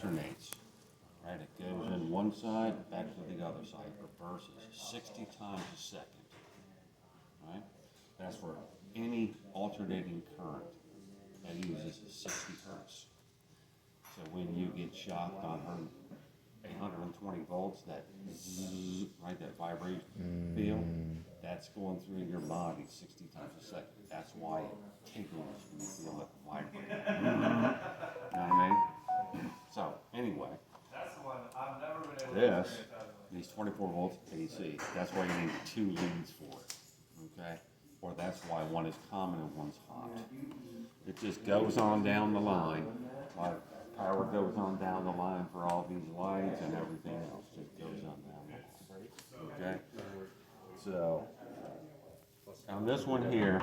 alternates. Right, it goes in one side, back to the other side, reverses 60 times a second. Right? That's for any alternating current that uses 60 hertz. So when you get shocked on 820 volts, that zzz, right, that vibration feel, that's going through your body 60 times a second. That's why it tickles when you feel it vibrate. You know what I mean? So anyway, these 24 volts AC, that's why you need 2 leads for it, okay? Or that's why one is common and one's hot. It just goes on down the line, like power goes on down the line for all these lights and everything else, just goes on down the line, okay? So, on this one here,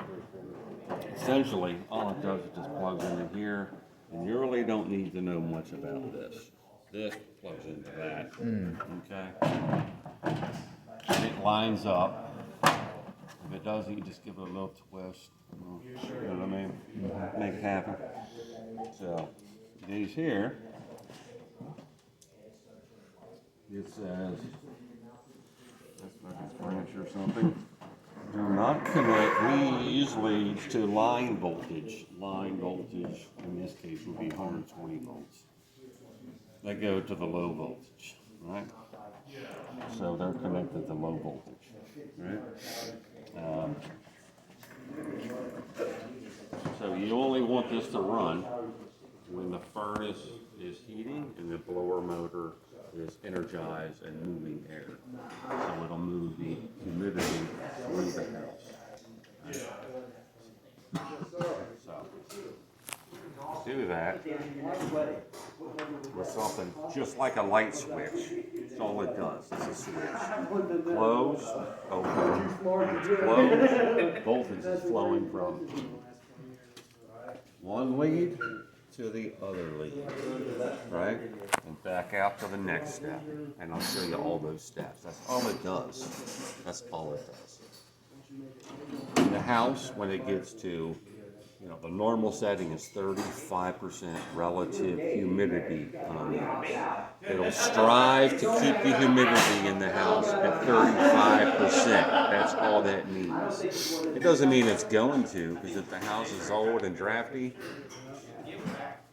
essentially, all it does is just plugs into here, and you really don't need to know much about this. This plugs into that, okay? And it lines up. If it doesn't, you just give it a little twist, you know what I mean? Make it happen. So, these here, it says, that's like a branch or something. Do not connect these leads to line voltage. Line voltage, in this case, would be 120 volts. They go to the low voltage, right? So they're connected to low voltage, right? So you only want this to run when the furnace is heating and the blower motor is energized and moving air. So it'll move the humidity through the house. So do that with something just like a light switch. That's all it does. It's a switch. Close, open. Close. Voltage is flowing from one lead to the other lead, right? And back out to the next step. And I'll show you all those steps. That's all it does. That's all it does. In the house, when it gets to, the normal setting is 35% relative humidity on these. It'll strive to keep the humidity in the house at 35%. That's all that means. It doesn't mean it's going to, because if the house is old and drafty,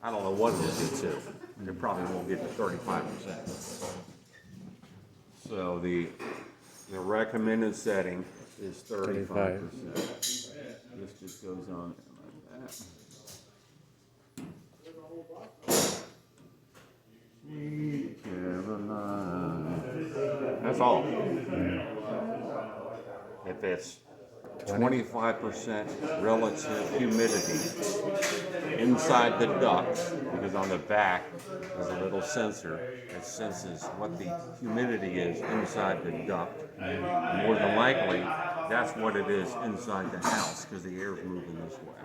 I don't know what it'll get to. It probably won't get to 35%. So the recommended setting is 35%. This just goes on like that. Sweet Caroline. That's all. If it's 25% relative humidity inside the duct, because on the back there's a little sensor that senses what the humidity is inside the duct. More than likely, that's what it is inside the house, because the air is moving this way,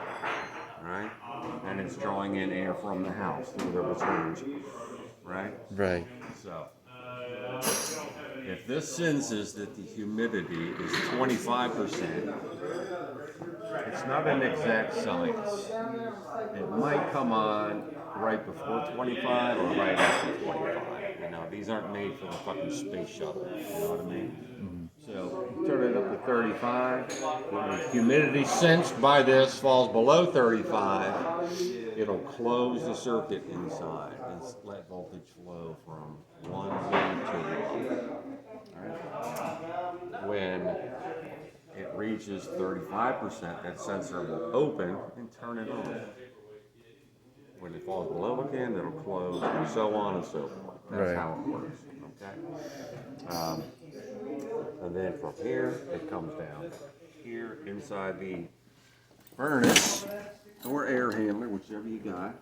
right? And it's drawing in air from the house through the returns, right? Right. So, if this senses that the humidity is 25%, it's not an exact science. It might come on right before 25 or right after 25. These aren't made for the fucking space shuttle. You know what I mean? So turn it up to 35. When the humidity sensed by this falls below 35, it'll close the circuit inside and let voltage flow from one lead to the other. Right? When it reaches 35%, that sensor will open and turn it on. When it falls below again, it'll close, and so on and so forth. That's how it works. Okay. And then from here, it comes down here inside the furnace or air handler, whichever you got.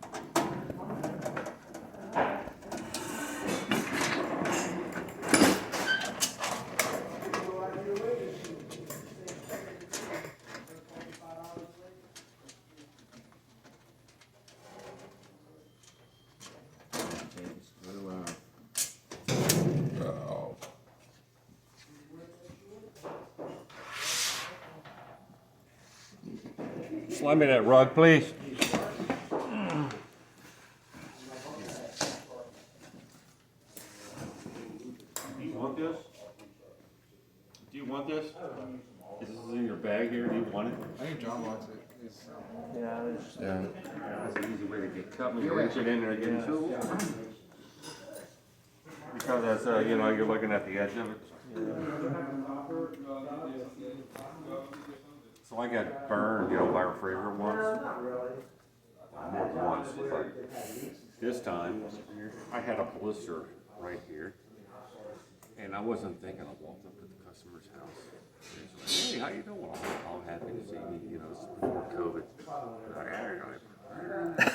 Slide me that rug, please. want this? Do you want this? This is in your bag here. Do you want it? I think John wants it. Yeah. That's an easy way to get cut. When you reach it in there, get it too. Because that's you know, you're looking at the edge of it. So I got burned, you know, by our favorite once. More than once, but this time I had a blister right here, and I wasn't thinking. I walked up to the customer's house. And he's like, "Hey, how you doing?" All happy to see me, you know, it's before COVID. Like, "Hey,"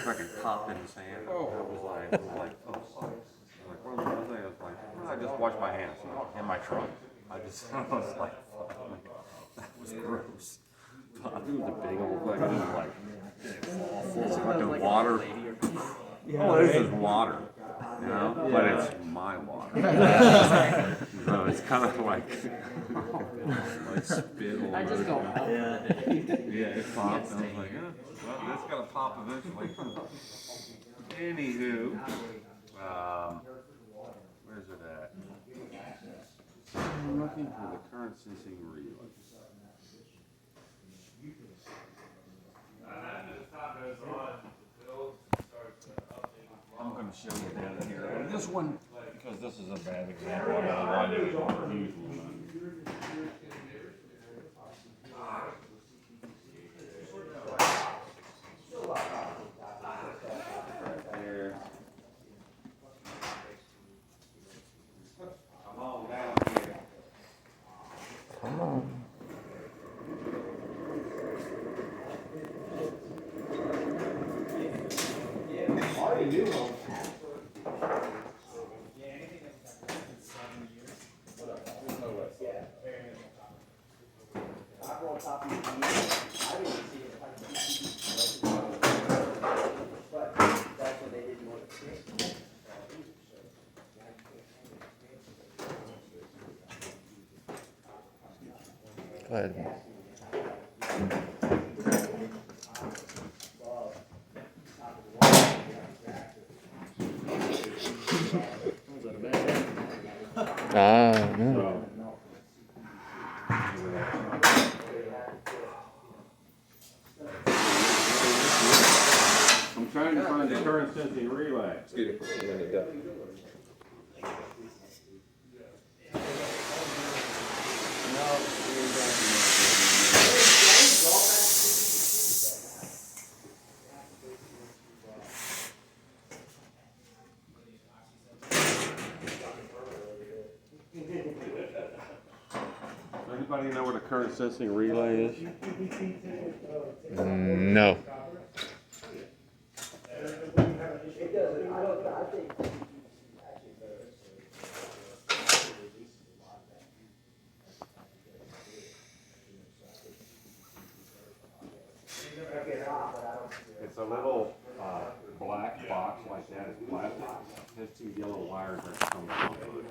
fucking popped in his hand. I was like, oh. Like, what was I saying? I was like, I just washed my hands in my trunk. I was like, fuck, that was gross. It was a big old fucking, like, full of fucking water. Oh, this is water, you know, but it's my water. So it's kind of like spit all over. Yeah, it popped. I was like, well, that's gonna pop eventually. Anywho, where's it at? I'm looking for the current sensing relay. I'm going to show you down here. This one, because this is a bad example, I don't want to use one. Right there. Come on down here. Come on. Go ahead. No. I'm trying to find the current sensing relay. Excuse me. When you're done. Anybody know what a current sensing relay is? No. It's a little black box like that. It's plastic. It has two yellow wires that come off of it.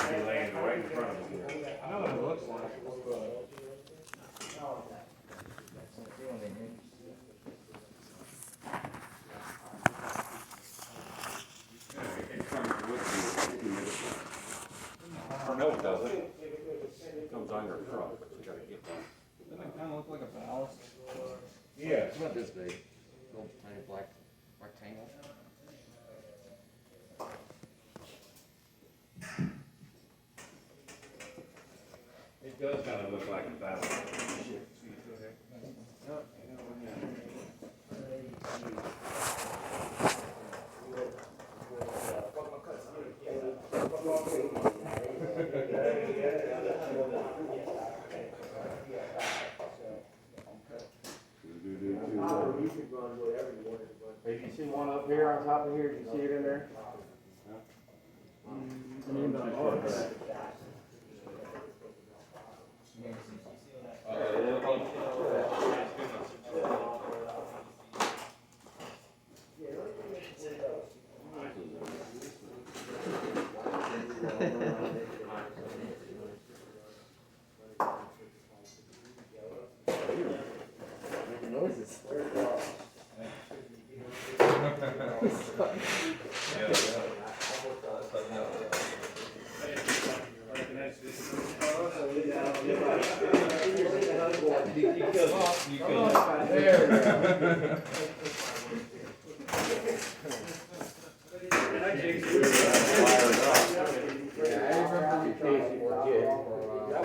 You're laying right in front of us here. I know what it looks like. It comes with the humidifier. No, it doesn't. It comes on your truck, but you gotta get one. Doesn't it kind of look like a ballast? Yeah. It's not this big. Little tiny black rectangle. It does kind of look like a ballast. Hey, you see one up here on top of here? Do you see it in there? Making noises. That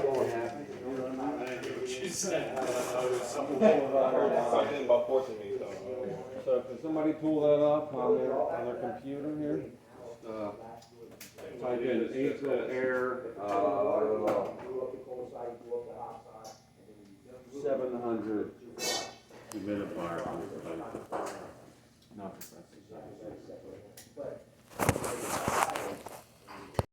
won't happen. She said, something about forcing me, so. So can somebody pull that up on their computer here? Type in April air, 700 humidifier. Not the best.